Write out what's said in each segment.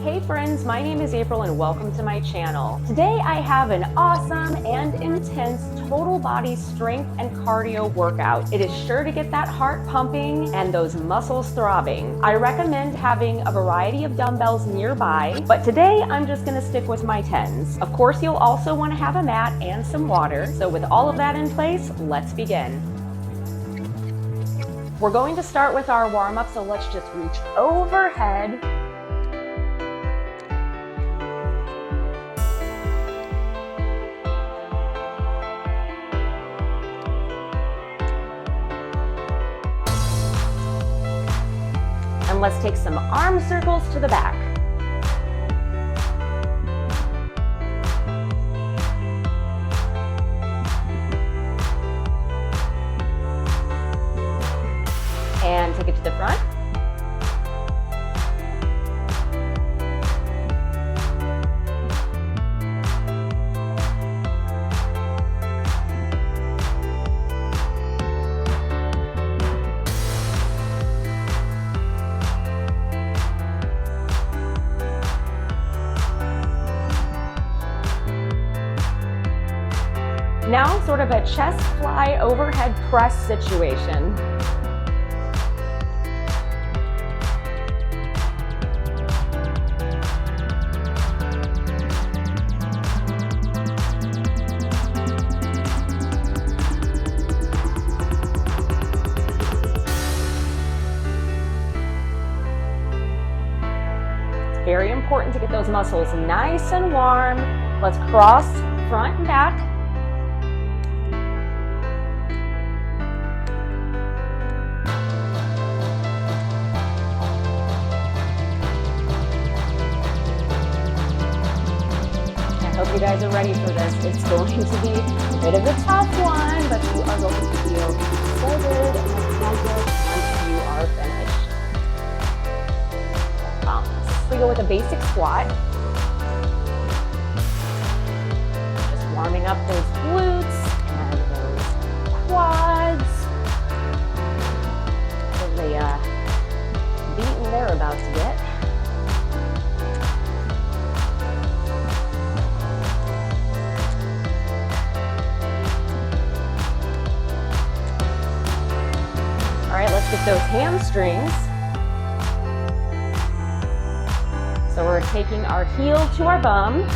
Hey friends, my name is April and welcome to my channel. Today I have an awesome and intense total body strength and cardio workout. It is sure to get that heart pumping and those muscles throbbing. I recommend having a variety of dumbbells nearby, but today I'm just gonna stick with my 10s. Of course, you'll also wanna have a mat and some water. So with all of that in place, let's begin. We're going to start with our warm-up, so let's just reach overhead. And let's take some arm circles to the back. And take it to the front. Now sort of a chest fly overhead press situation. It's very important to get those muscles nice and warm. Let's cross front and back. Hope you guys are ready for this. It's going to be a bit of a tough one, but you are going to feel so good and accomplished once you are finished. We go with a basic squat. Just warming up those glutes and those quads. Really beaten they're about to get. All right, let's get those hamstrings. So we're taking our heel to our bum,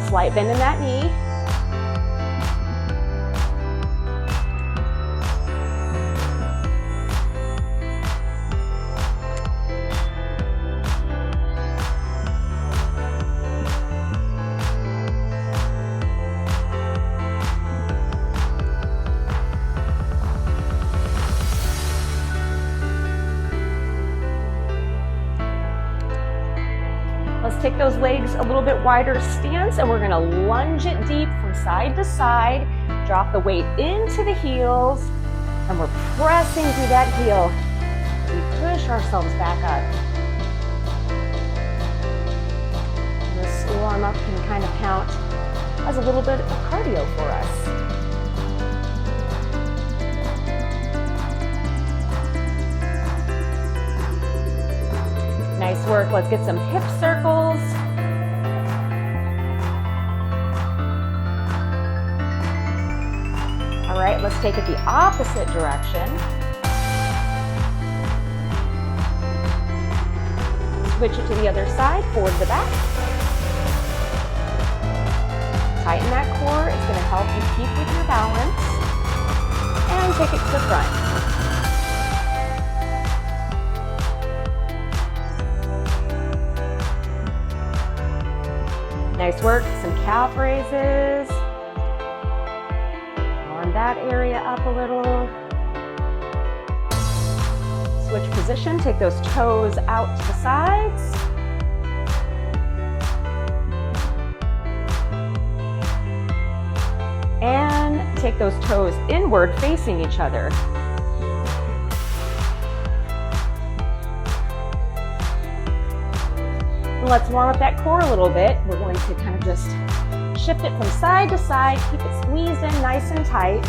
slight bend in that knee. Let's take those legs a little bit wider stance and we're gonna lunge it deep from side to side. Drop the weight into the heels and we're pressing through that heel. We push ourselves back up. And this warm up can kind of count as a little bit of cardio for us. Nice work. Let's get some hip circles. All right, let's take it the opposite direction. Switch it to the other side, forward to the back. Tighten that core. It's going to help you keep with your balance. And take it to the front. Nice work, some calf raises. Warm that area up a little. Switch position, take those toes out to the sides. And take those toes inward, facing each other. Let's warm up that core a little bit. We're going to kind of just shift it from side to side, keep it squeezed in nice and tight.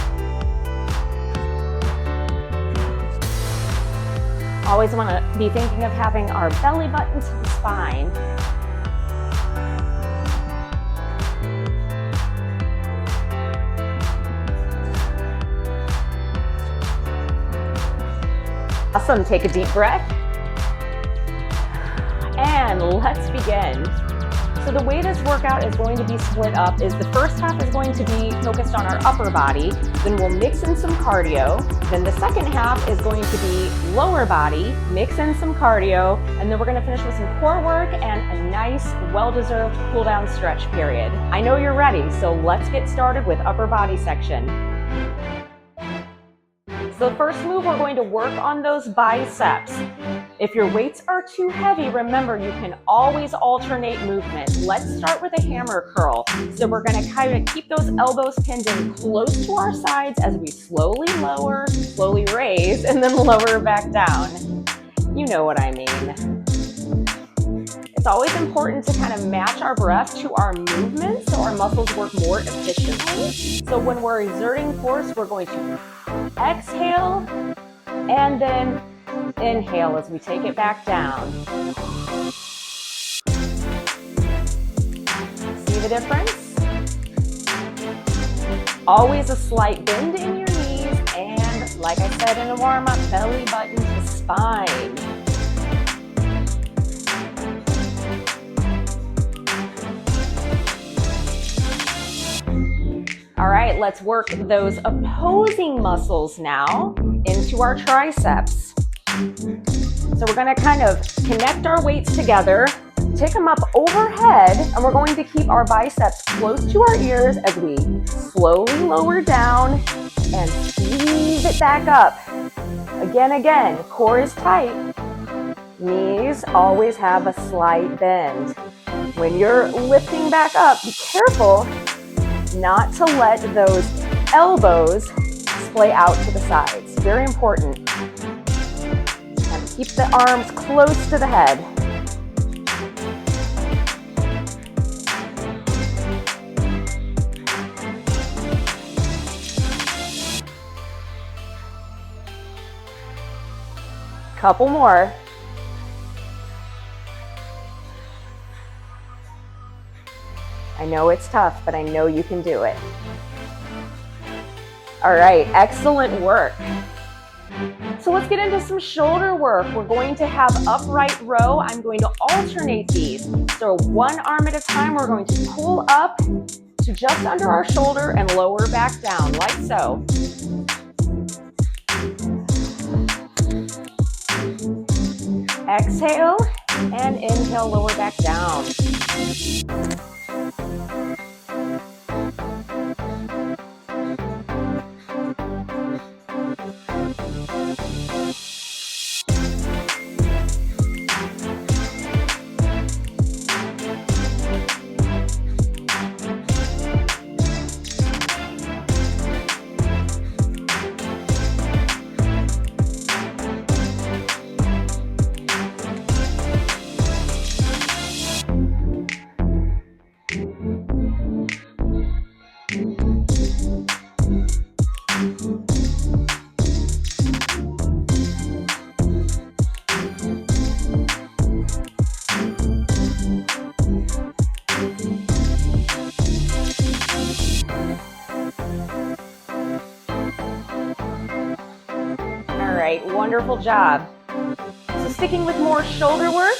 Always want to be thinking of having our belly button to the spine. Awesome, take a deep breath. And let's begin. So the way this workout is going to be split up is the first half is going to be focused on our upper body, then we'll mix in some cardio. Then the second half is going to be lower body, mix in some cardio, and then we're going to finish with some core work and a nice, well-deserved cool down stretch period. I know you're ready, so let's get started with upper body section. So the first move, we're going to work on those biceps. If your weights are too heavy, remember you can always alternate movement. Let's start with a hammer curl. So we're going to kind of keep those elbows pinned in close to our sides as we slowly lower, slowly raise, and then lower back down. You know what I mean. It's always important to kind of match our breath to our movement so our muscles work more efficiently. So when we're exerting force, we're going to exhale and then inhale as we take it back down. See the difference? Always a slight bend in your knees, and like I said in the warm-up, belly button to spine. All right, let's work those opposing muscles now into our triceps. So we're going to kind of connect our weights together, take them up overhead, and we're going to keep our biceps close to our ears as we slowly lower down and squeeze it back up. Again, core is tight. Knees always have a slight bend. When you're lifting back up, be careful not to let those elbows splay out to the sides. Very important. Keep the arms close to the head. Couple more. I know it's tough, but I know you can do it. All right, excellent work. So let's get into some shoulder work. We're going to have upright row. I'm going to alternate these. So one arm at a time, we're going to pull up to just under our shoulder and lower back down, like so. Exhale and inhale, lower back down. Wonderful job. So sticking with more shoulder work,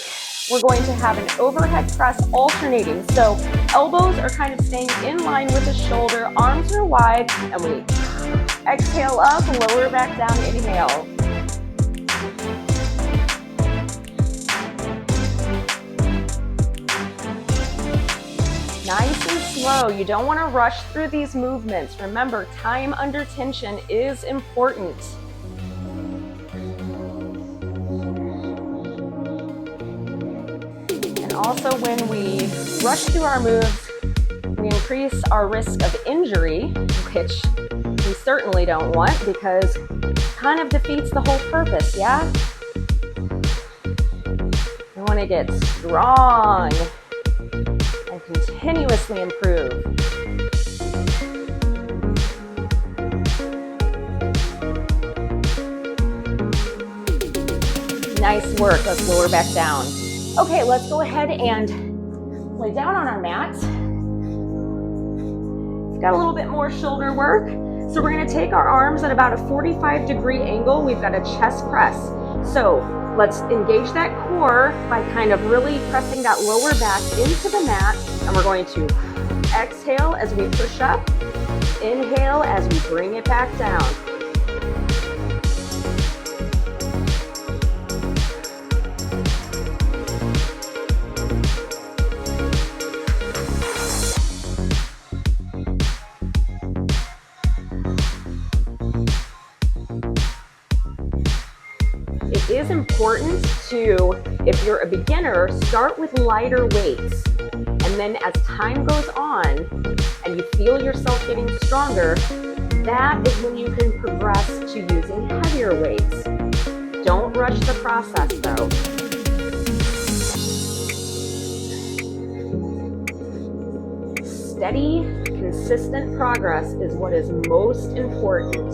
we're going to have an overhead press alternating. So elbows are kind of staying in line with the shoulder, arms are wide, and we exhale up, lower back down, inhale. Nice and slow. You don't want to rush through these movements. Remember, time under tension is important. Also, when we rush through our moves, we increase our risk of injury, which we certainly don't want because it kind of defeats the whole purpose, yeah? We want to get strong and continuously improve. Nice work. Let's lower back down. Okay, let's go ahead and lay down on our mat. Got a little bit more shoulder work. So we're gonna take our arms at about a 45-degree angle. We've got a chest press. So let's engage that core by kind of really pressing that lower back into the mat. And we're going to exhale as we push up. Inhale as we bring it back down. It is important to, if you're a beginner, start with lighter weights. And then as time goes on and you feel yourself getting stronger, that is when you can progress to using heavier weights. Don't rush the process though. Steady, consistent progress is what is most important.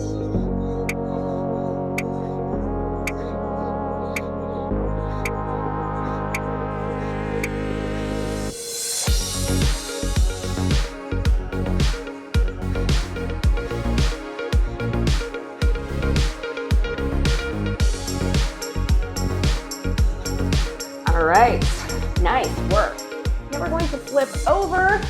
All right, nice work. Now we're going to flip over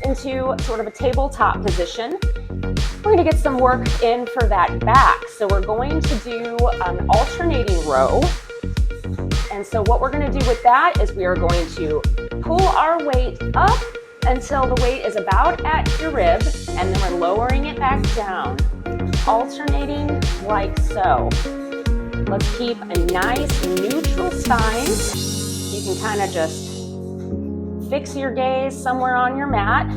into sort of a tabletop position. We're going to get some work in for that back. So we're going to do an alternating row. And so what we're going to do with that is we are going to pull our weight up until the weight is about at your rib, and then we're lowering it back down, alternating like so. Let's keep a nice neutral spine. You can kind of just fix your gaze somewhere on your mat,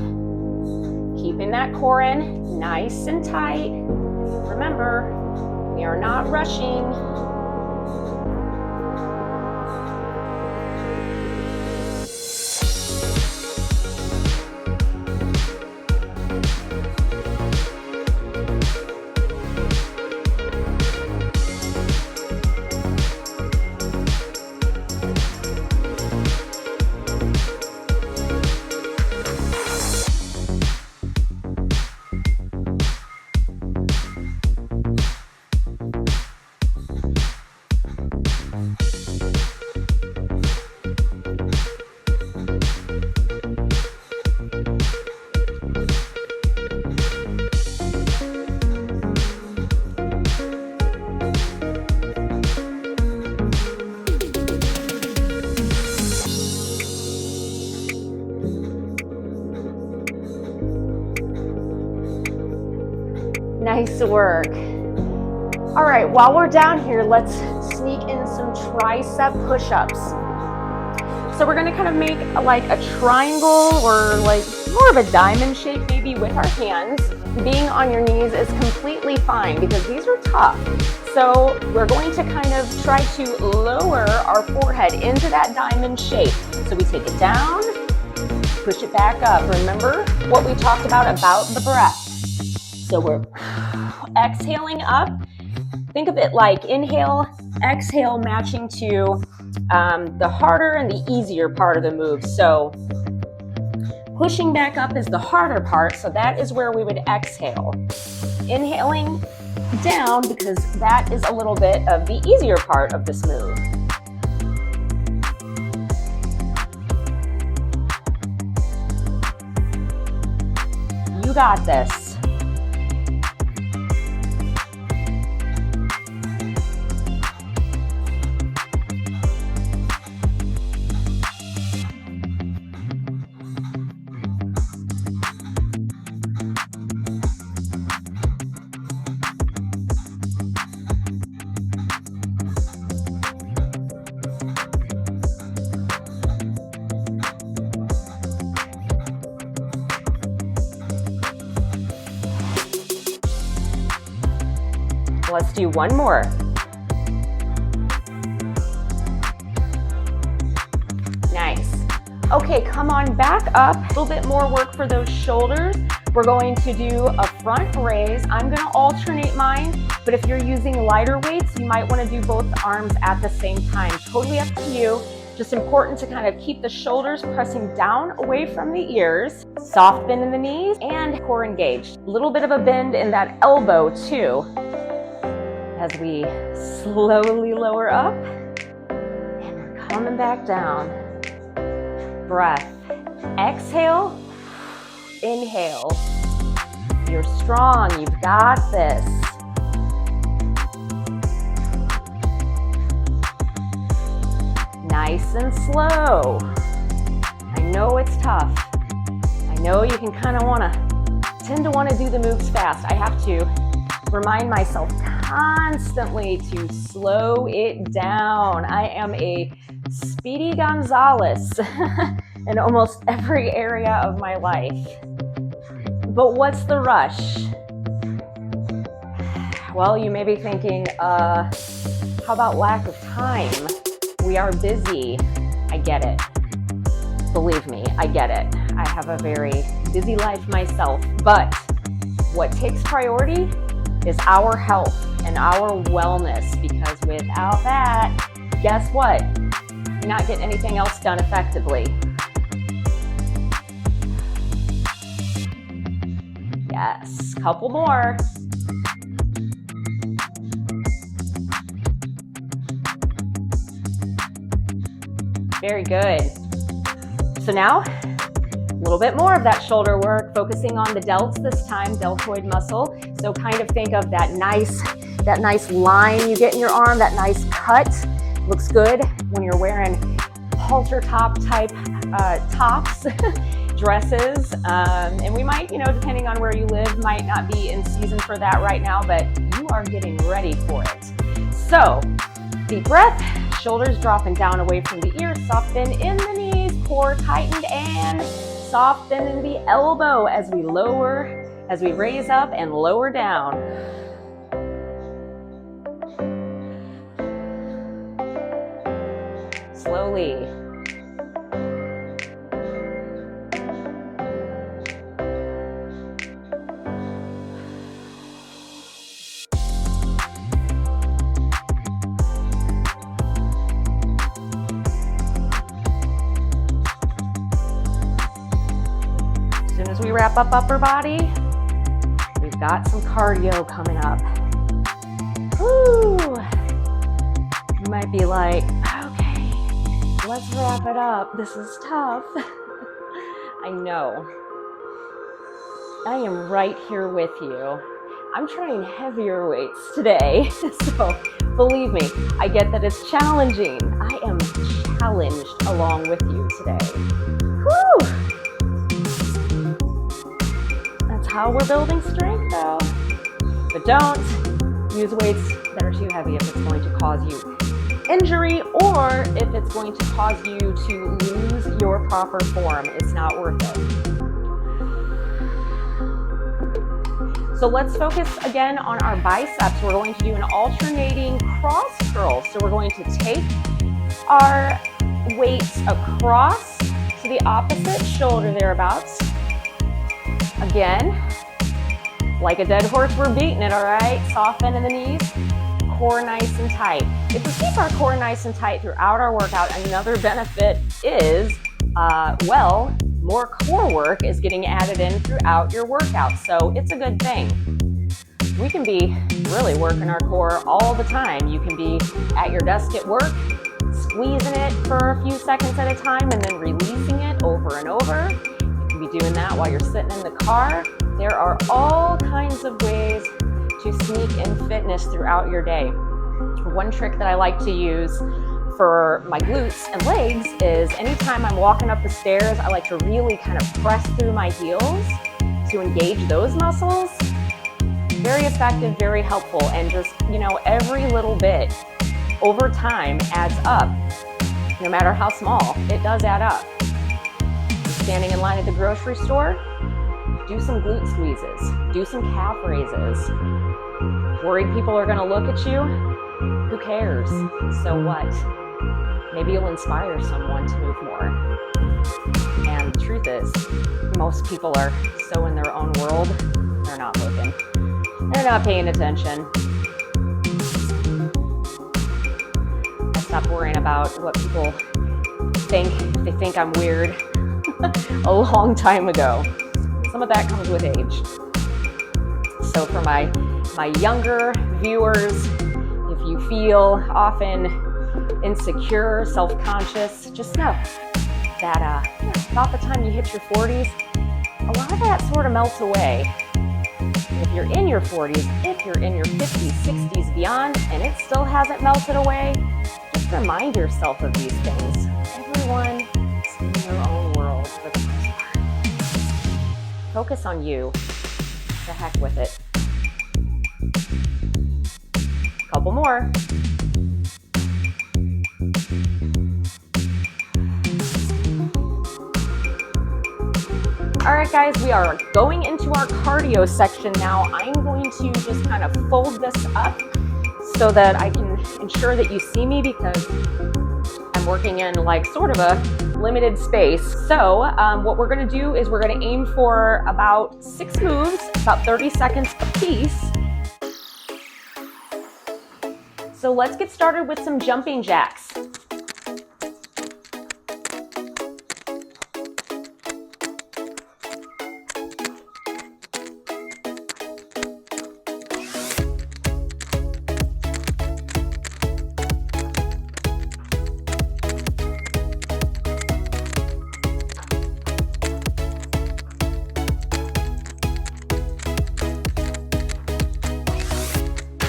keeping that core in nice and tight. Remember, we are not rushing. Nice work. All right, while we're down here, let's sneak in some tricep push-ups. So we're gonna kind of make like a triangle or like more of a diamond shape maybe with our hands. Being on your knees is completely fine because these are tough. So we're going to kind of try to lower our forehead into that diamond shape. So we take it down, push it back up. Remember what we talked about the breath. So we're exhaling up. Think of it like inhale, exhale matching to the harder and the easier part of the move. So pushing back up is the harder part, so that is where we would exhale. Inhaling down because that is a little bit of the easier part of this move. You got this. Let's do one more. Nice. Okay, come on back up. A little bit more work for those shoulders. We're going to do a front raise. I'm going to alternate mine, but if you're using lighter weights, you might want to do both arms at the same time. Totally up to you. Just important to kind of keep the shoulders pressing down away from the ears. Soft bend in the knees and core engaged. A little bit of a bend in that elbow too. As we slowly lower up and we're coming back down. Breath. Exhale. Inhale. You're strong. You've got this. Nice and slow. I know it's tough. I know you can kind of tend to want to do the moves fast. I have to remind myself constantly to slow it down. I am a Speedy Gonzalez in almost every area of my life. But what's the rush? Well, you may be thinking, how about lack of time? We are busy. I get it. Believe me, I get it. I have a very busy life myself, but what takes priority is our health and our wellness, because without that, guess what? You're not getting anything else done effectively. Yes, couple more. Very good. So now, a little bit more of that shoulder work, focusing on the delts this time, deltoid muscle. So kind of think of that nice line you get in your arm, that nice cut. Looks good when you're wearing halter top type tops, dresses. And we might, depending on where you live, might not be in season for that right now, but you are getting ready for it. So, deep breath. Shoulders dropping down away from the ears, soft bend in the knees, core tightened, and soft bend in the elbow as we raise up and lower down. Slowly. As we wrap up upper body, we've got some cardio coming up. Woo! You might be like, okay, let's wrap it up. This is tough. I know. I am right here with you. I'm trying heavier weights today, so believe me, I get that it's challenging. I am challenged along with you today. Woo! How we're building strength though. But don't use weights that are too heavy if it's going to cause you injury or if it's going to cause you to lose your proper form. It's not worth it. So let's focus again on our biceps. We're going to do an alternating cross curl. So we're going to take our weights across to the opposite shoulder thereabouts. Again, like a dead horse, we're beating it, all right? Soft bend in the knees, core nice and tight. If we keep our core nice and tight throughout our workout, another benefit is, more core work is getting added in throughout your workout, so it's a good thing. We can be really working our core all the time. You can be at your desk at work, squeezing it for a few seconds at a time and then releasing it over and over. Be doing that while you're sitting in the car. There are all kinds of ways to sneak in fitness throughout your day. One trick that I like to use for my glutes and legs is anytime I'm walking up the stairs, I like to really kind of press through my heels to engage those muscles. Very effective, very helpful, and just, every little bit over time adds up. No matter how small, it does add up. Standing in line at the grocery store, do some glute squeezes, do some calf raises. Worried people are going to look at you? Who cares? So what? Maybe you'll inspire someone to move more. And the truth is, most people are so in their own world, they're not looking. They're not paying attention. I stopped worrying about what people think. If they think I'm weird a long time ago. Some of that comes with age. So for my younger viewers, if you feel often insecure, self-conscious, just know that about the time you hit your 40s, a lot of that sort of melts away. If you're in your 40s, if you're in your 50s, 60s, beyond, and it still hasn't melted away, just remind yourself of these things. Everyone is in their own world for the most part. Focus on you. The heck with it. Couple more. All right, guys, we are going into our cardio section now. I'm going to just kind of fold this up so that I can ensure that you see me, because I'm working in like sort of a limited space. So what we're going to do is we're going to aim for about 6 moves, about 30 seconds a piece. So let's get started with some jumping jacks.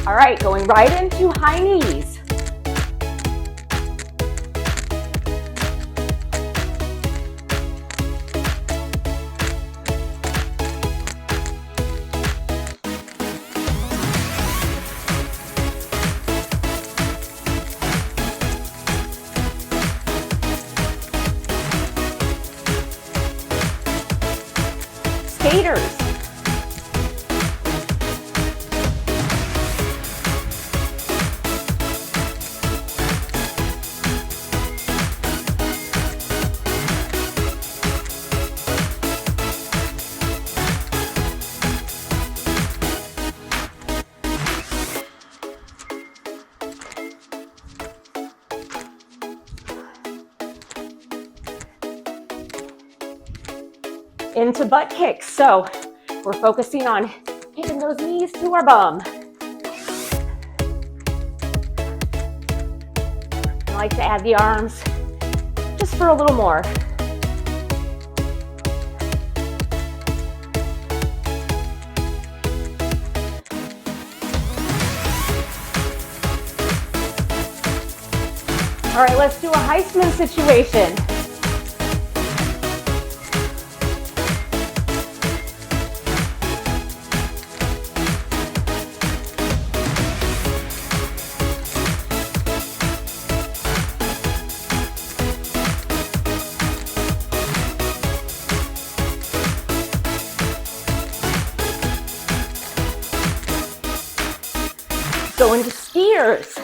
All right, going right into high knees. Skaters. Into butt kicks. So we're focusing on kicking those knees to our bum. I like to add the arms just for a little more. All right, let's do a Heisman situation. Go into skiers.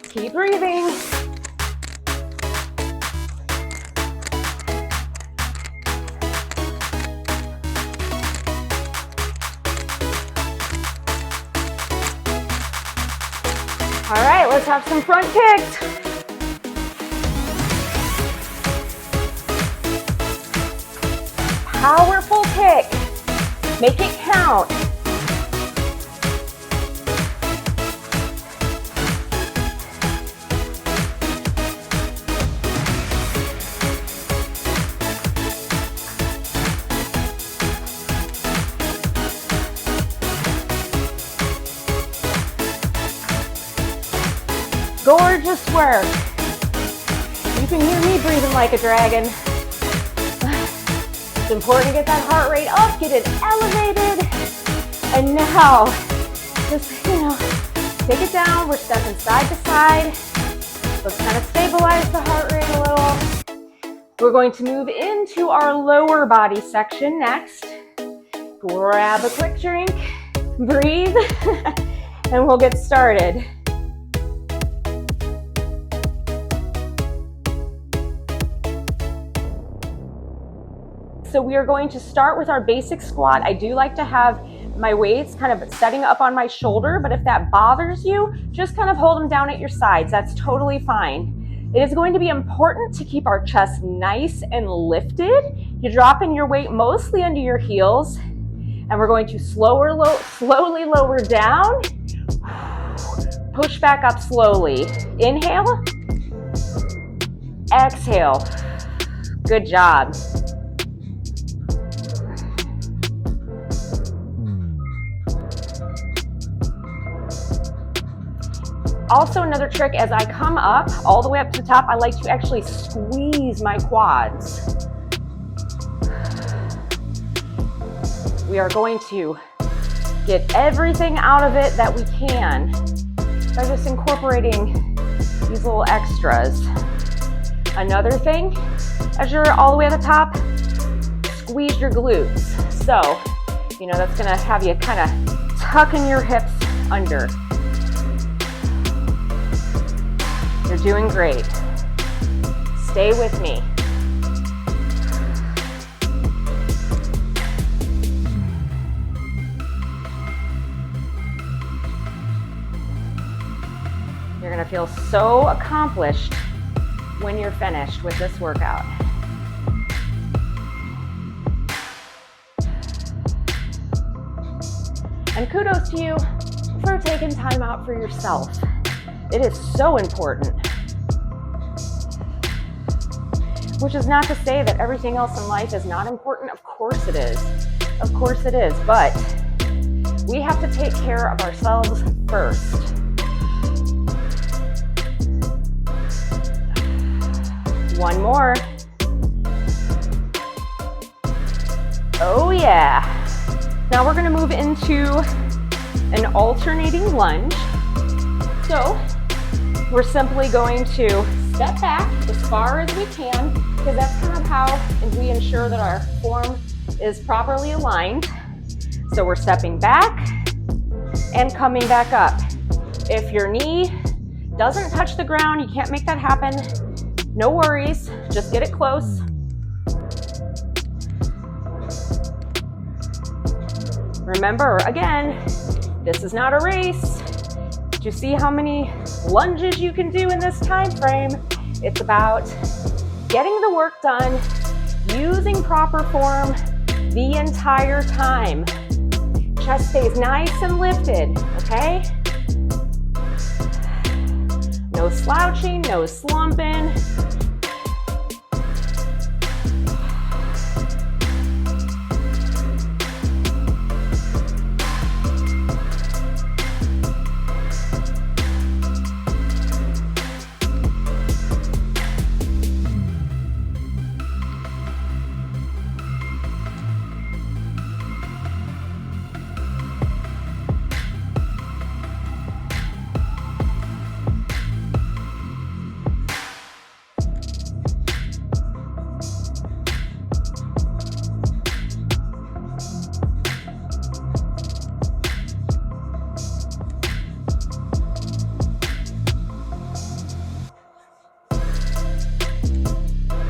Keep breathing. All right, let's have some front kicks. Powerful kick. Make it count. Gorgeous work. You can hear me breathing like a dragon. It's important to get that heart rate up, get it elevated. And now, just, take it down. We're stepping side to side. Let's kind of stabilize the heart rate a little. We're going to move into our lower body section next. Grab a quick drink, breathe, and we'll get started. So we are going to start with our basic squat. I do like to have my weights kind of setting up on my shoulder, but if that bothers you, just kind of hold them down at your sides. That's totally fine. It is going to be important to keep our chest nice and lifted. You're dropping your weight mostly under your heels, and we're going to slowly lower down. Push back up slowly. Inhale. Exhale. Good job. Also, another trick, as I come up, all the way up to the top, I like to actually squeeze my quads. We are going to get everything out of it that we can by just incorporating these little extras. Another thing, as you're all the way at the top, squeeze your glutes. So, that's gonna have you kind of tucking your hips under. You're doing great. Stay with me. You're gonna feel so accomplished when you're finished with this workout. And kudos to you for taking time out for yourself. It is so important. Which is not to say that everything else in life is not important. Of course it is. Of course it is. But we have to take care of ourselves first. One more. Oh yeah. Now we're gonna move into an alternating lunge. So we're simply going to step back as far as we can, because that's kind of how we ensure that our form is properly aligned. So we're stepping back and coming back up. If your knee doesn't touch the ground, you can't make that happen, no worries, just get it close. Remember, again, this is not a race. Do you see how many lunges you can do in this time frame? It's about getting the work done, using proper form the entire time. Chest stays nice and lifted, okay? No slouching, no slumping.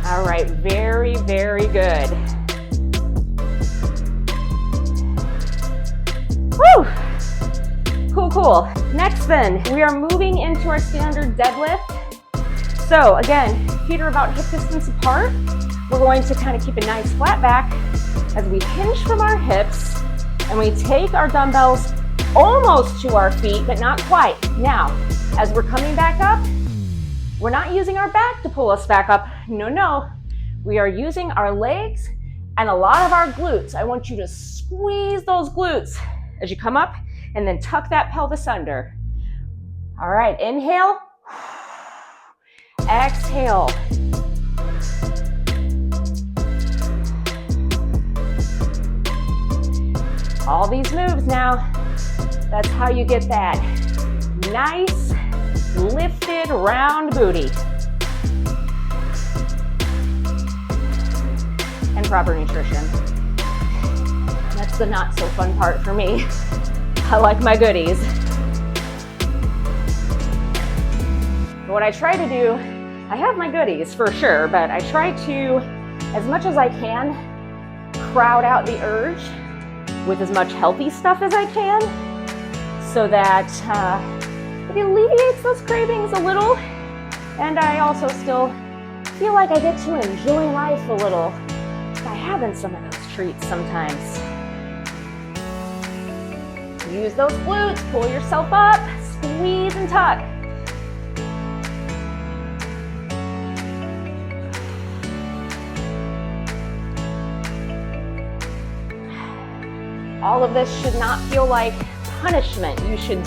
All right, very, very good. Woo! Cool, cool. Next then, we are moving into our standard deadlift. So again, feet are about hip distance apart. We're going to kind of keep a nice flat back as we hinge from our hips and we take our dumbbells almost to our feet, but not quite. Now, as we're coming back up, we're not using our back to pull us back up. No. We are using our legs and a lot of our glutes. I want you to squeeze those glutes as you come up and then tuck that pelvis under. All right, inhale. Exhale. All these moves now. That's how you get that nice, lifted, round booty. proper nutrition. That's the not so fun part for me. I like my goodies. What I try to do, I have my goodies for sure, but I try to, as much as I can, crowd out the urge with as much healthy stuff as I can, so that it alleviates those cravings a little, and I also still feel like I get to enjoy life a little by having some of those treats sometimes. Use those glutes, pull yourself up, squeeze and tuck. All of this should not feel like punishment. You should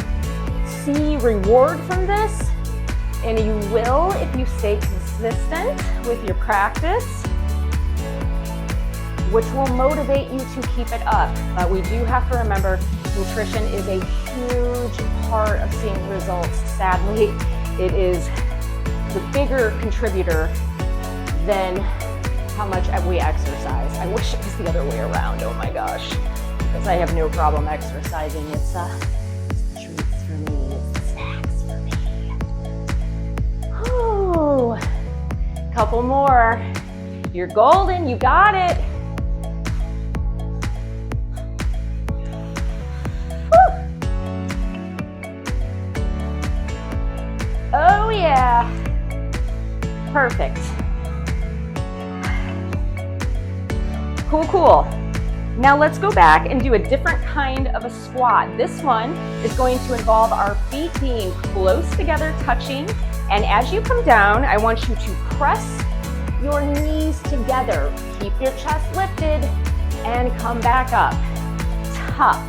see reward from this, and you will if you stay consistent with your practice, which will motivate you to keep it up. But we do have to remember, nutrition is a huge part of seeing results. Sadly, it is the bigger contributor than how much we exercise. I wish it was the other way around, oh my gosh. Because I have no problem exercising. It's the treats for me, it's the snacks for me. Ooh, couple more. You're golden, you got it. Woo. Oh yeah, perfect. Cool, cool. Now let's go back and do a different kind of a squat. This one is going to involve our feet being close together, touching. And as you come down, I want you to press your knees together. Keep your chest lifted and come back up. Tuck.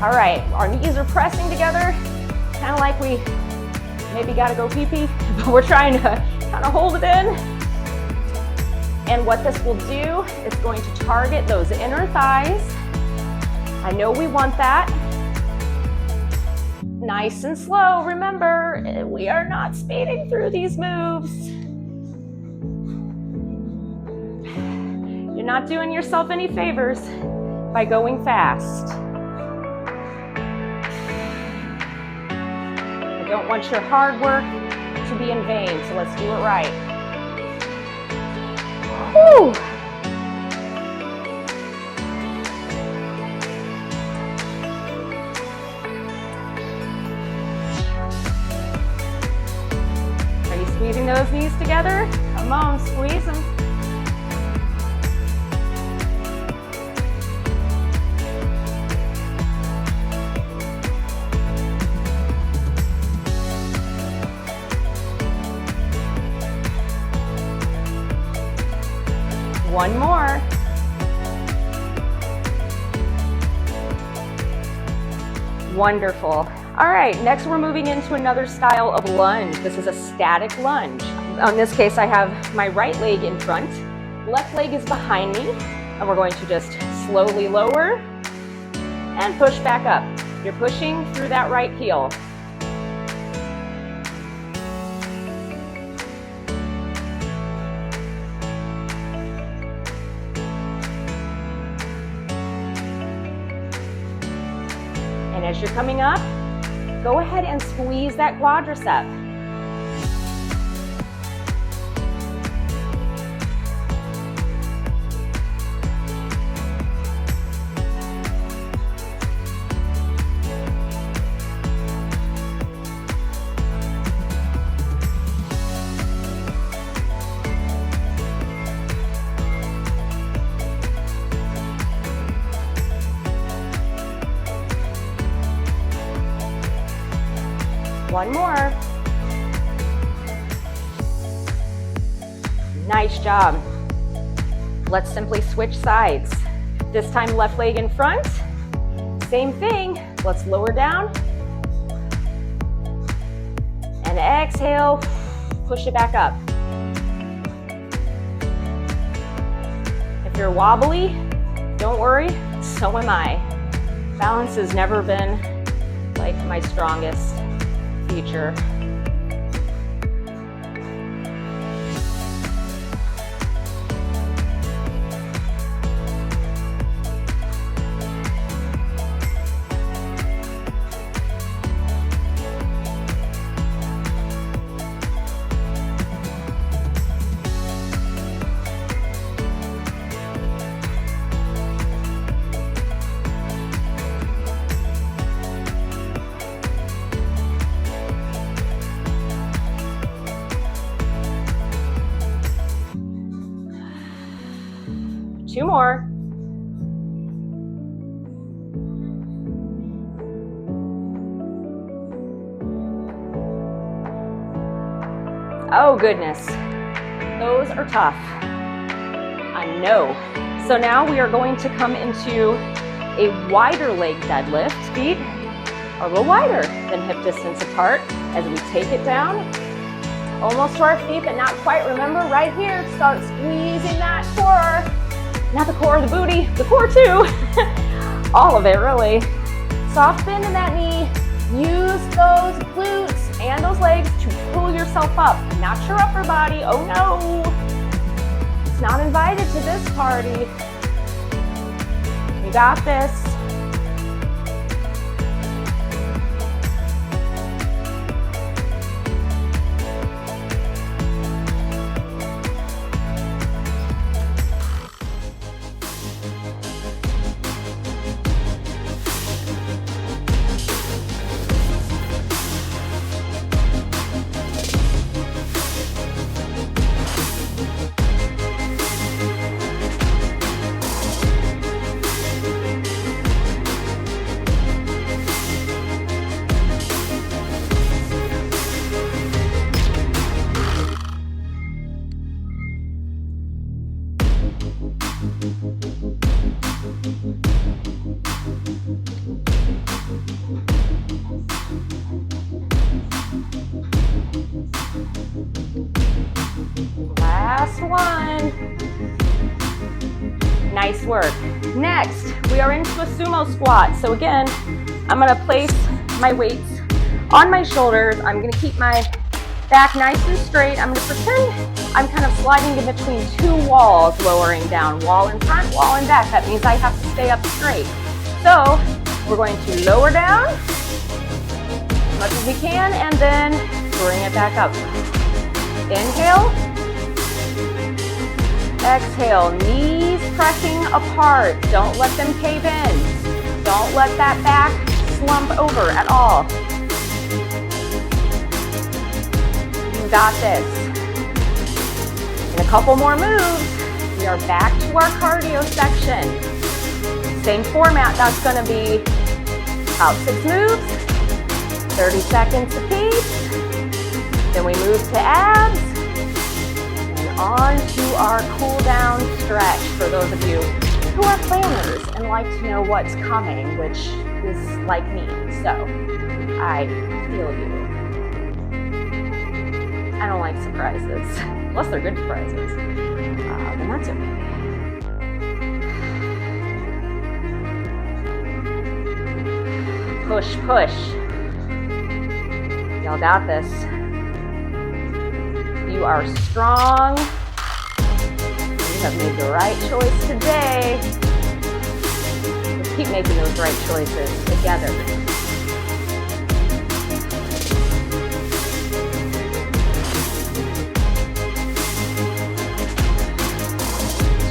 All right, our knees are pressing together, kind of like we maybe gotta go pee-pee, but we're trying to kind of hold it in. And what this will do, it's going to target those inner thighs. I know we want that. Nice and slow. Remember, we are not speeding through these moves. You're not doing yourself any favors by going fast. I don't want your hard work to be in vain, so let's do it right. Woo. Are you squeezing those knees together? Come on, squeeze them. One more. Wonderful. All right, next we're moving into another style of lunge. This is a static lunge. In this case, I have my right leg in front, left leg is behind me, and we're going to just slowly lower and push back up. You're pushing through that right heel. And as you're coming up, go ahead and squeeze that quadricep. One more. Nice job. Let's simply switch sides. This time left leg in front. Same thing. Let's lower down. And exhale, push it back up. If you're wobbly, don't worry, so am I. Balance has never been like my strongest feature. 2 more. Oh goodness, those are tough. I know. So now we are going to come into a wider leg deadlift. Feet are a little wider than hip distance apart as we take it down. Almost to our feet, but not quite. Remember, right here, start squeezing that core. Not the core of the booty, the core too. All of it, really. Soft bend in that knee. Use those glutes and those legs to pull yourself up, not your upper body. Oh no, it's not invited to this party. You got this. Last one. Nice work. Next, we are into a sumo squat. So again, I'm gonna place my weights on my shoulders. I'm gonna keep my back nice and straight. I'm gonna pretend I'm kind of sliding in between 2 walls, lowering down. Wall in front, wall in back. That means I have to stay up straight. So we're going to lower down as much as we can and then bring it back up. Inhale. Exhale, knees pressing apart. Don't let them cave in. Don't let that back slump over at all. You got this. In a couple more moves, we are back to our cardio section. Same format, that's gonna be about 6 moves, 30 seconds apiece. Then we move to abs. On to our cool down stretch for those of you who are planners and like to know what's coming, which is like me, so I feel you. I don't like surprises, unless they're good surprises, then that's okay. Push, push. Y'all got this. You are strong. You have made the right choice today. Let's keep making those right choices together.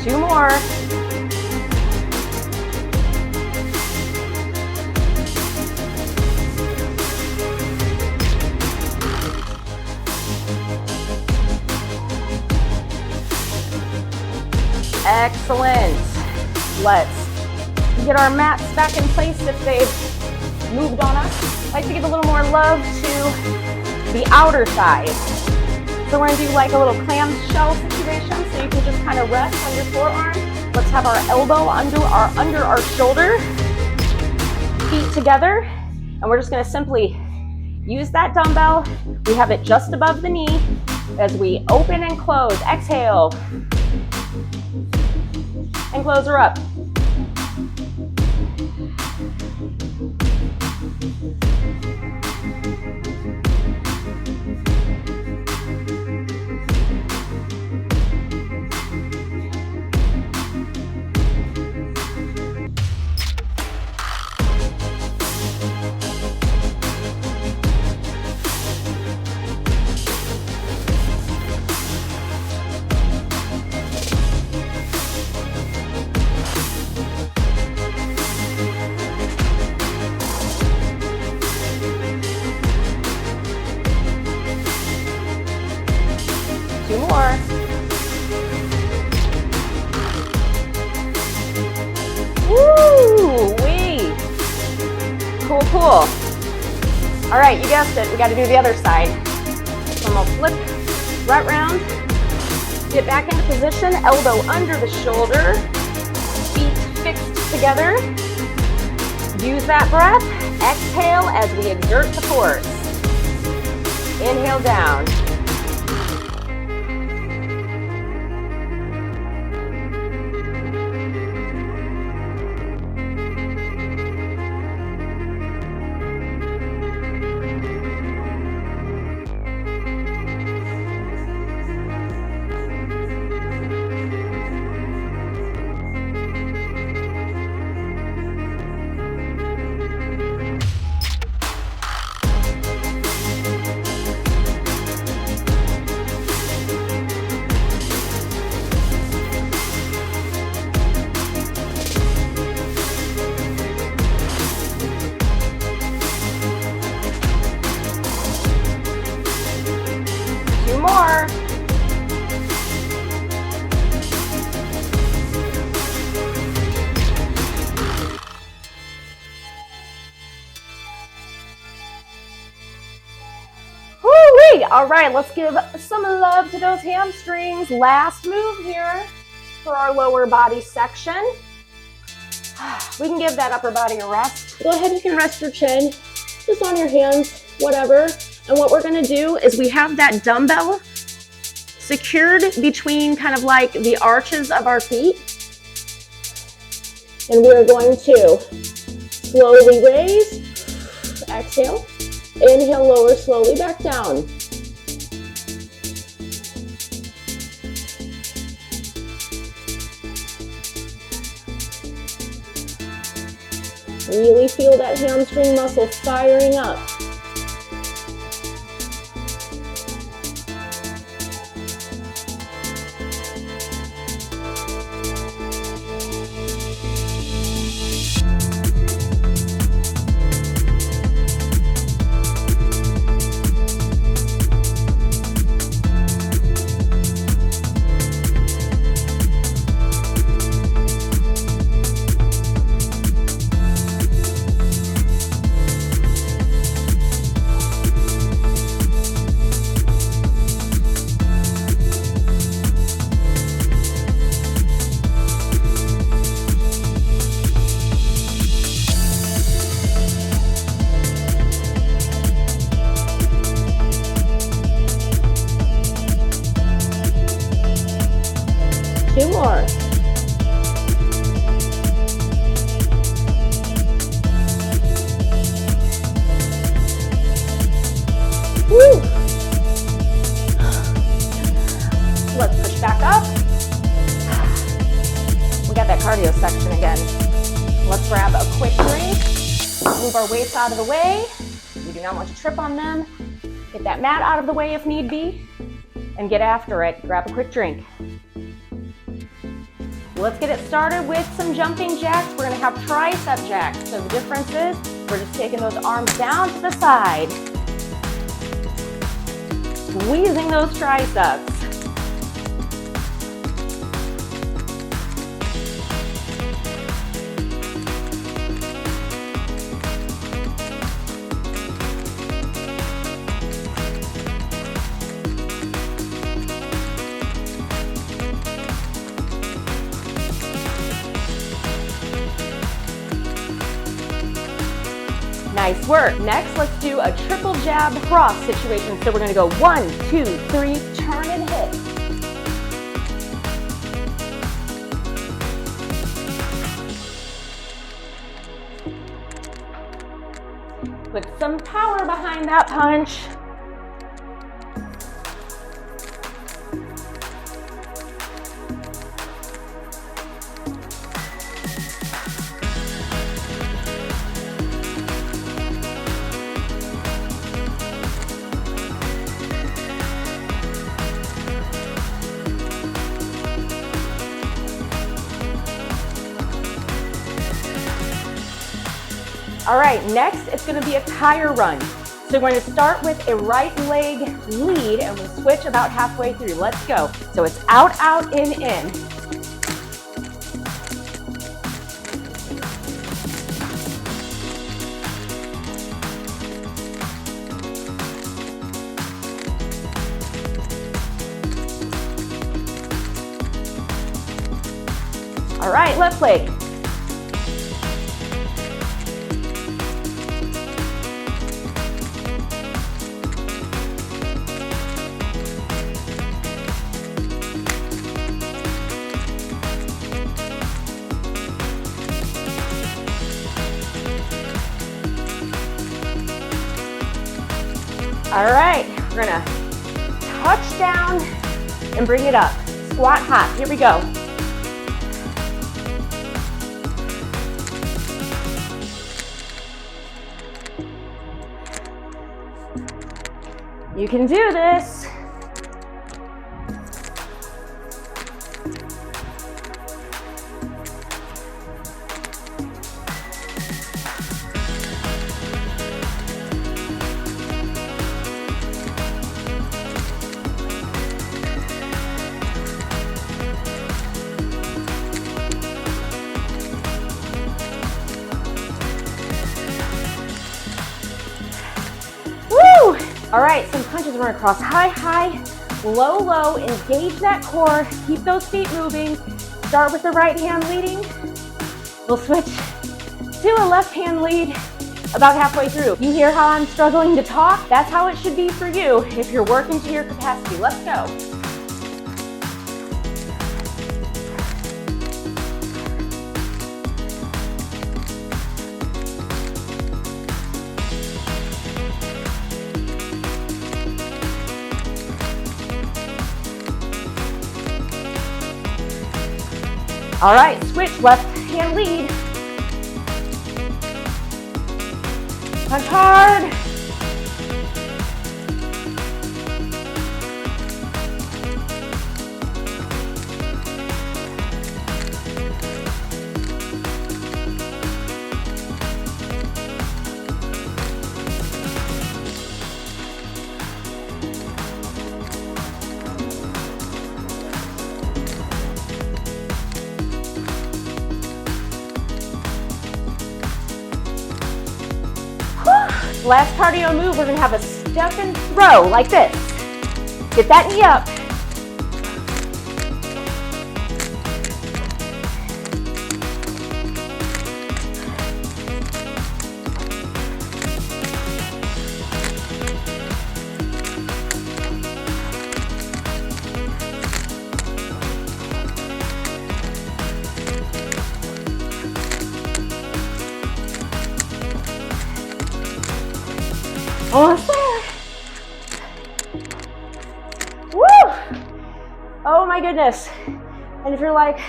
Two more. Excellent. Let's get our mats back in place if they've moved on us. I like to give a little more love to the outer side. So we're gonna do like a little clamshell situation, so you can just kind of rest on your forearm. Let's have our elbow under our shoulder, feet together, and we're just gonna simply use that dumbbell. We have it just above the knee as we open and close. Exhale. And close her up. cool. All right, you guessed it. We got to do the other side. So I'm gonna flip right round. Get back into position, elbow under the shoulder, feet fixed together. Use that breath. Exhale as we exert the force. Inhale down. More. Woo-wee. All right, let's give some love to those hamstrings. Last move here for our lower body section. We can give that upper body a rest. Go ahead, you can rest your chin just on your hands, whatever. And what we're gonna do is we have that dumbbell secured between kind of like the arches of our feet. And we're going to slowly raise, exhale, inhale, lower slowly back down. Really feel that hamstring muscle firing up. Two more. Woo. Let's push back up. We got that cardio section again. Let's grab a quick drink. Move our weights out of the way. We do not want to trip on them. Get that mat out of the way if need be. And get after it. Grab a quick drink. Let's get it started with some jumping jacks. We're gonna have tricep jacks. So the difference is we're just taking those arms down to the side. Squeezing those triceps. Nice work. Next, let's do a triple jab cross situation. So we're gonna go 1, 2, 3, turn and hit. Put some power behind that punch. All right, next it's gonna be a tire run. So we're gonna start with a right leg lead and we'll switch about halfway through. Let's go. So it's out, out, in, in. All right, left leg. All right, we're gonna touch down and bring it up. Squat hop, here we go. You can do this. Woo! All right, some punches. We're gonna cross high, high, low, low. Engage that core. Keep those feet moving. Start with the right hand leading. We'll switch to a left hand lead about halfway through. You hear how I'm struggling to talk? That's how it should be for you if you're working to your capacity. Let's go. All right, switch, left hand lead. Punch hard. Last cardio move, we're gonna have a step and throw like this. Get that knee up. Almost there. Woo! Oh my goodness. And if you're like,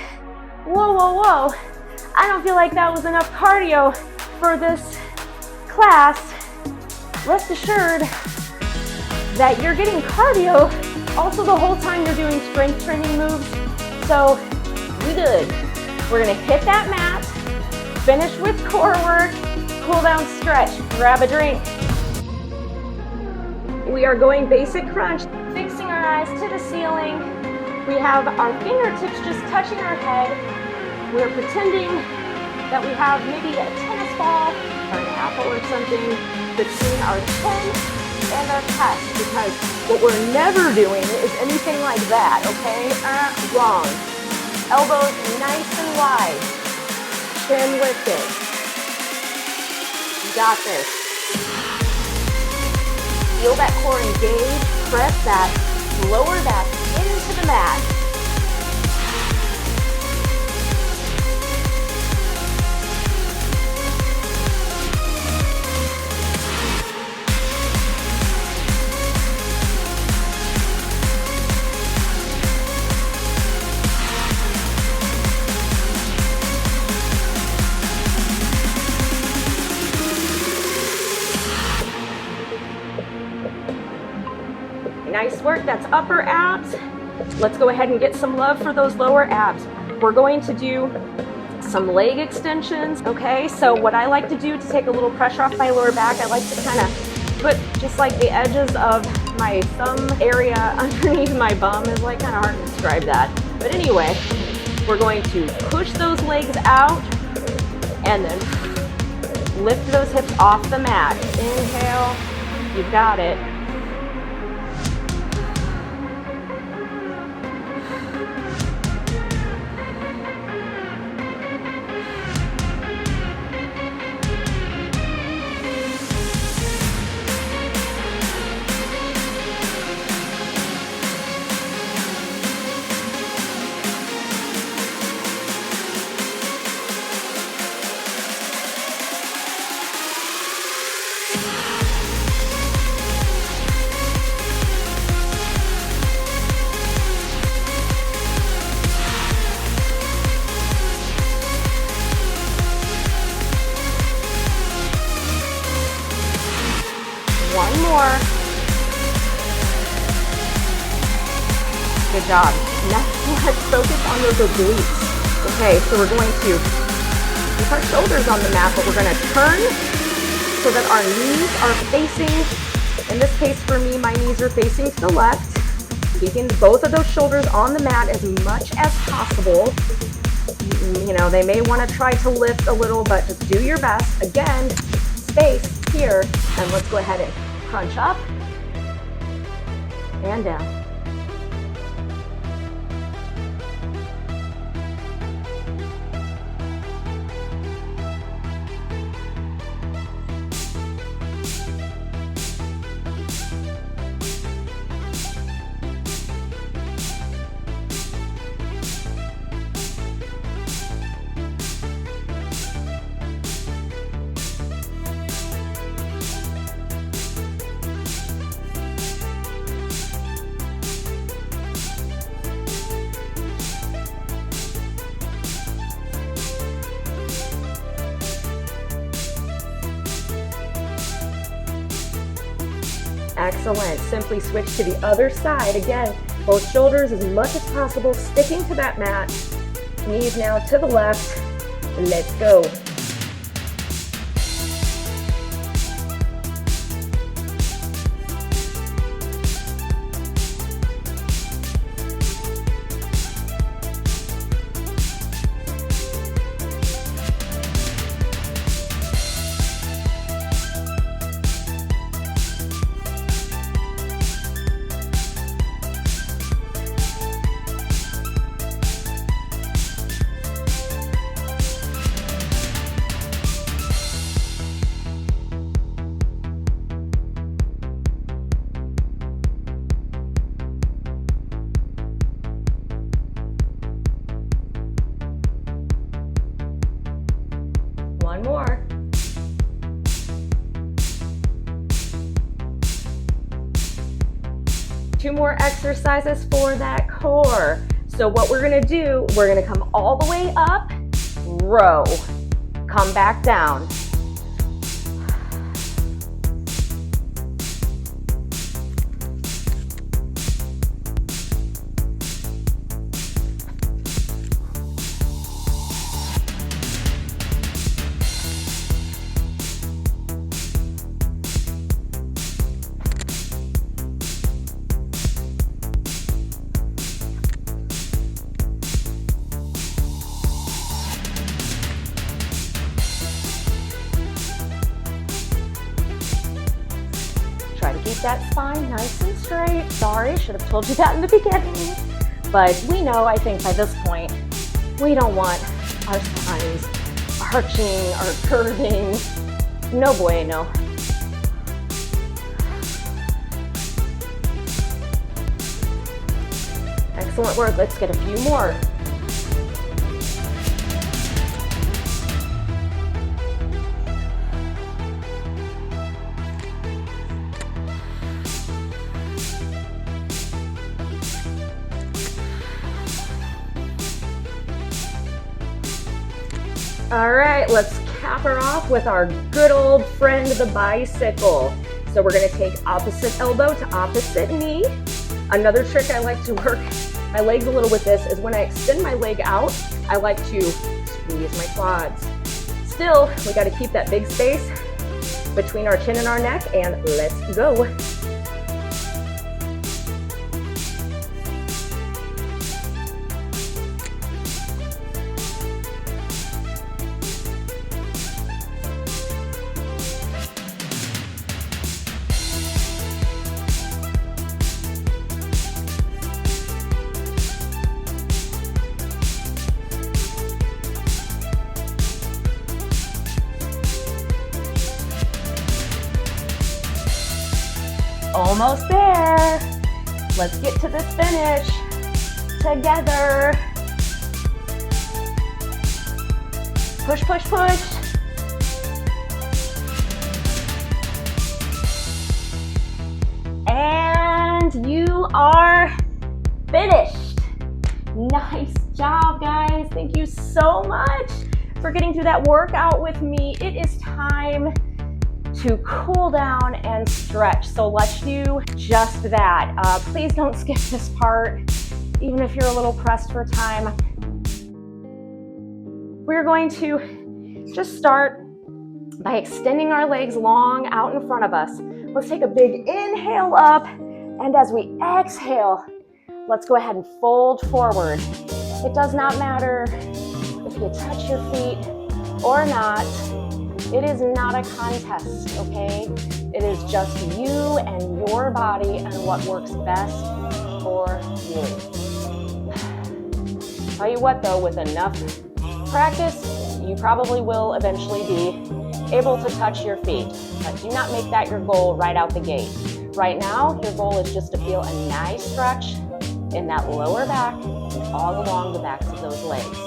whoa, whoa, whoa, I don't feel like that was enough cardio for this class, rest assured that you're getting cardio also the whole time you're doing strength training moves. So we good. We're gonna hit that mat, finish with core work, cool down, stretch, grab a drink. We are going basic crunch, fixing our eyes to the ceiling. We have our fingertips just touching our head. We're pretending that we have maybe a tennis ball or an apple or something between our chin and our chest, because what we're never doing is anything like that, okay? Wrong. Elbows nice and wide. Chin lifted. You got this. Feel that core engage, press that lower back into the mat. Nice work, that's upper abs. Let's go ahead and get some love for those lower abs. We're going to do some leg extensions, okay? So what I like to do to take a little pressure off my lower back, I like to kind of put just like the edges of my thumb area underneath my bum. Is like kind of hard to describe that. But anyway, we're going to push those legs out and then lift those hips off the mat. Inhale, you've got it. more. Good job. Next, let's focus on those obliques. Okay, so we're going to keep our shoulders on the mat, but we're going to turn so that our knees are facing, in this case for me, my knees are facing to the left. Keeping both of those shoulders on the mat as much as possible. You know, they may want to try to lift a little, but just do your best. Again, space here, and let's go ahead and crunch up and down. Excellent. Simply switch to the other side. Again, both shoulders as much as possible, sticking to that mat. Knees now to the left. Let's go. One more. Two more exercises for that core. So what we're gonna do, we're gonna come all the way up, row, come back down. Keep that spine nice and straight. Sorry, should have told you that in the beginning. But we know, I think by this point, we don't want our spines arching or curving. No bueno. Excellent work. Let's get a few more. All right, let's cap her off with our good old friend, the bicycle. So we're gonna take opposite elbow to opposite knee. Another trick I like to work my legs a little with this is when I extend my leg out, I like to squeeze my quads. Still, we gotta keep that big space between our chin and our neck, and let's go. Almost there. Let's get to this finish together. Push, push, push. And you are finished. Nice job, guys. Thank you so much for getting through that workout with me. It is time to cool down and stretch. So let's do just that. Please don't skip this part, even if you're a little pressed for time. We're going to just start by extending our legs long out in front of us. Let's take a big inhale up, and as we exhale, let's go ahead and fold forward. It does not matter if you touch your feet or not. It is not a contest, okay? It is just you and your body and what works best for you. Tell you what though, with enough practice, you probably will eventually be able to touch your feet. But do not make that your goal right out the gate. Right now, your goal is just to feel a nice stretch in that lower back and all along the backs of those legs.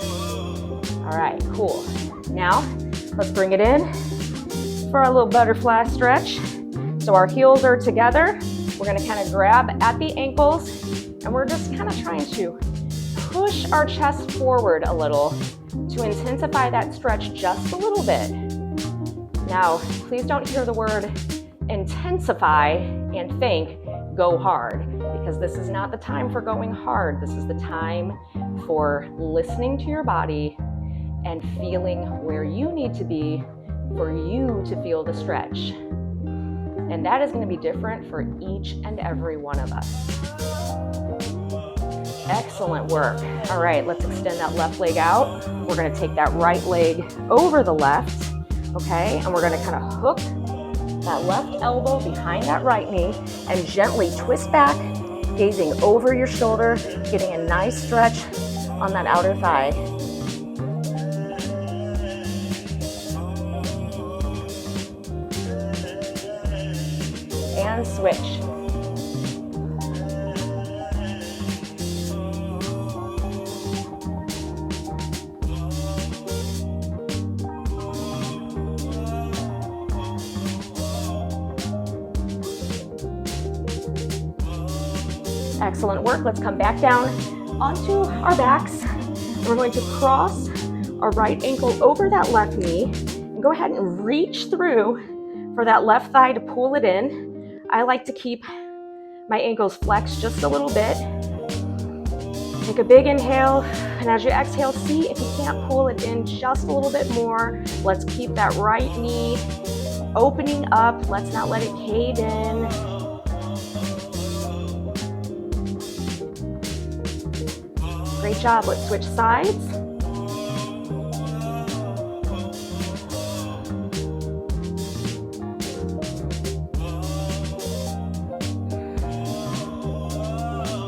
All right, cool. Now, let's bring it in for a little butterfly stretch. So our heels are together. We're gonna kind of grab at the ankles, and we're just kind of trying to push our chest forward a little to intensify that stretch just a little bit. Now, please don't hear the word intensify and think go hard, because this is not the time for going hard. This is the time for listening to your body and feeling where you need to be for you to feel the stretch. And that is going to be different for each and every one of us. Excellent work. All right, let's extend that left leg out. We're going to take that right leg over the left, okay? And we're going to kind of hook that left elbow behind that right knee and gently twist back, gazing over your shoulder, getting a nice stretch on that outer thigh. And switch. Excellent work. Let's come back down onto our backs. And we're going to cross our right ankle over that left knee and go ahead and reach through for that left thigh to pull it in. I like to keep my ankles flexed just a little bit. Take a big inhale, and as you exhale, see if you can't pull it in just a little bit more. Let's keep that right knee opening up. Let's not let it cave in. Great job. Let's switch sides.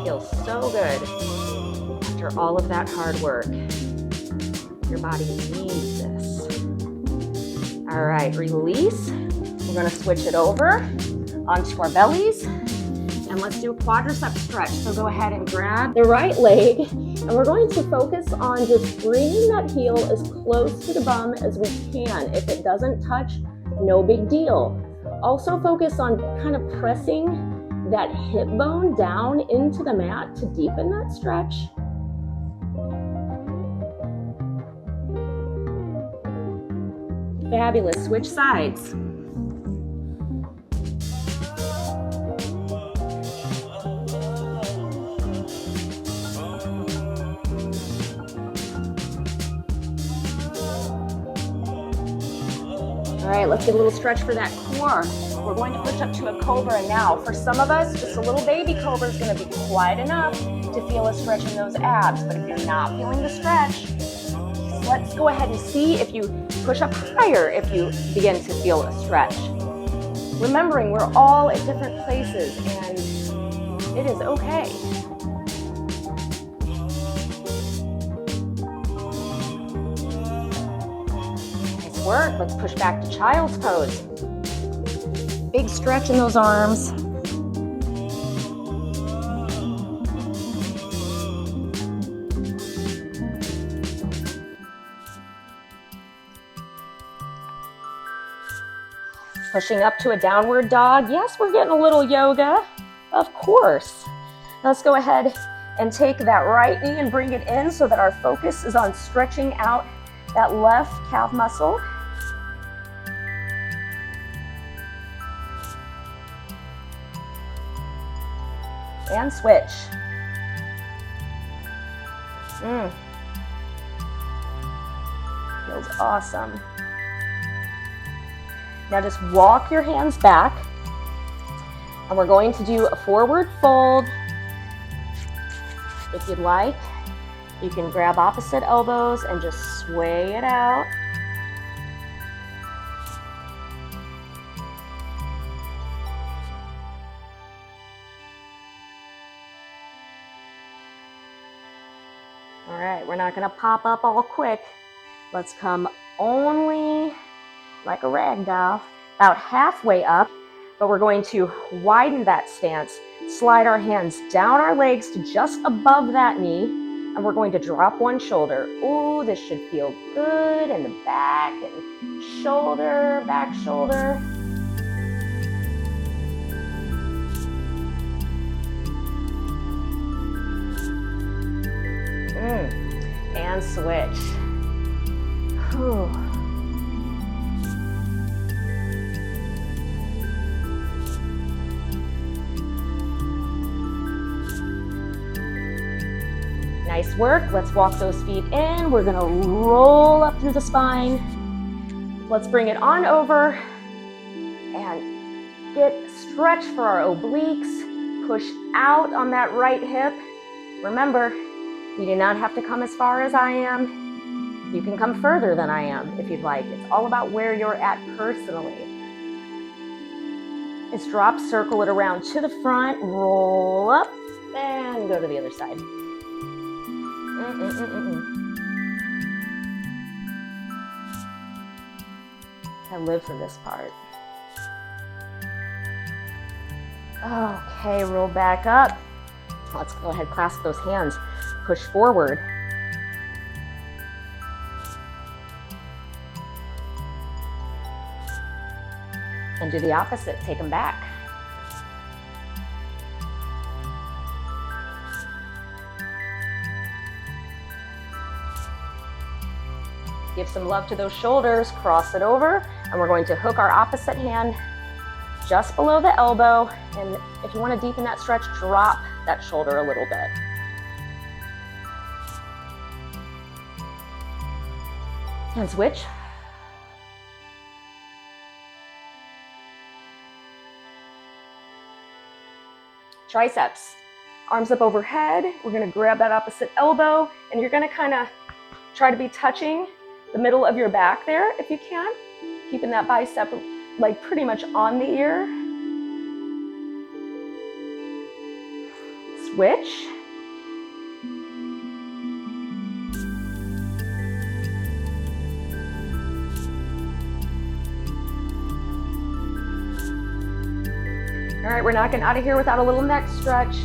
Feels so good after all of that hard work. Your body needs this. All right, release. We're going to switch it over onto our bellies. And let's do a quadricep stretch. So go ahead and grab the right leg, and we're going to focus on just bringing that heel as close to the bum as we can. If it doesn't touch, no big deal. Also focus on kind of pressing that hip bone down into the mat to deepen that stretch. Fabulous. Switch sides. All right, let's get a little stretch for that core. We're going to push up to a cobra now. For some of us, just a little baby cobra is going to be quite enough to feel a stretch in those abs. But if you're not feeling the stretch, let's go ahead and see if you push up higher if you begin to feel a stretch. Remembering we're all at different places, and it is okay. Work. Let's push back to child's pose. Big stretch in those arms. Pushing up to a downward dog. Yes, we're getting a little yoga, of course. Now let's go ahead and take that right knee and bring it in so that our focus is on stretching out that left calf muscle. And switch. Feels awesome. Now just walk your hands back, and we're going to do a forward fold. If you'd like, you can grab opposite elbows and just sway it out. All right, we're not gonna pop up all quick. Let's come only like a rag doll, about halfway up, but we're going to widen that stance, slide our hands down our legs to just above that knee, and we're going to drop one shoulder. Ooh, this should feel good in the back and shoulder, back shoulder. And switch. Whew. Nice work. Let's walk those feet in. We're gonna roll up through the spine. Let's bring it on over and get stretch for our obliques. Push out on that right hip. Remember, you do not have to come as far as I am. You can come further than I am if you'd like. It's all about where you're at personally. It's drop, circle it around to the front, roll up, and go to the other side. I live for this part. Okay, roll back up. Let's go ahead, clasp those hands. Push forward. And do the opposite, take them back. Give some love to those shoulders, cross it over, and we're going to hook our opposite hand just below the elbow. And if you want to deepen that stretch, drop that shoulder a little bit. And switch. Triceps. Arms up overhead. We're going to grab that opposite elbow, and you're going to kind of try to be touching the middle of your back there if you can, keeping that bicep like pretty much on the ear. Switch. All right, we're not getting out of here without a little neck stretch.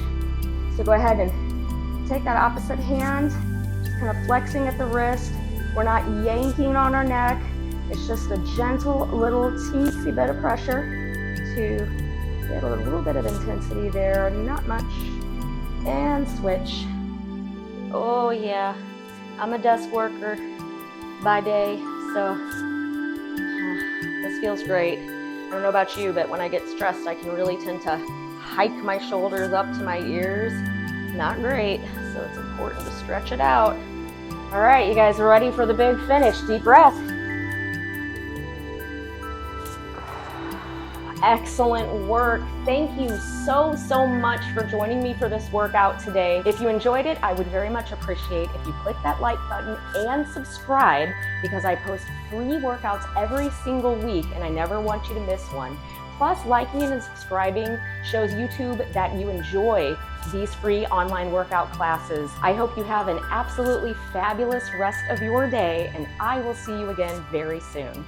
So go ahead and take that opposite hand, just kind of flexing at the wrist. We're not yanking on our neck. It's just a gentle little teensy bit of pressure to get a little bit of intensity there, not much. And switch. Oh yeah, I'm a desk worker by day, so this feels great. I don't know about you, but when I get stressed, I can really tend to hike my shoulders up to my ears. Not great, so it's important to stretch it out. All right, you guys are ready for the big finish. Deep breath. Excellent work. Thank you so much for joining me for this workout today. If you enjoyed it, I would very much appreciate if you click that like button and subscribe, because I post free workouts every single week and I never want you to miss one. Plus, liking and subscribing shows YouTube that you enjoy these free online workout classes. I hope you have an absolutely fabulous rest of your day, and I will see you again very soon.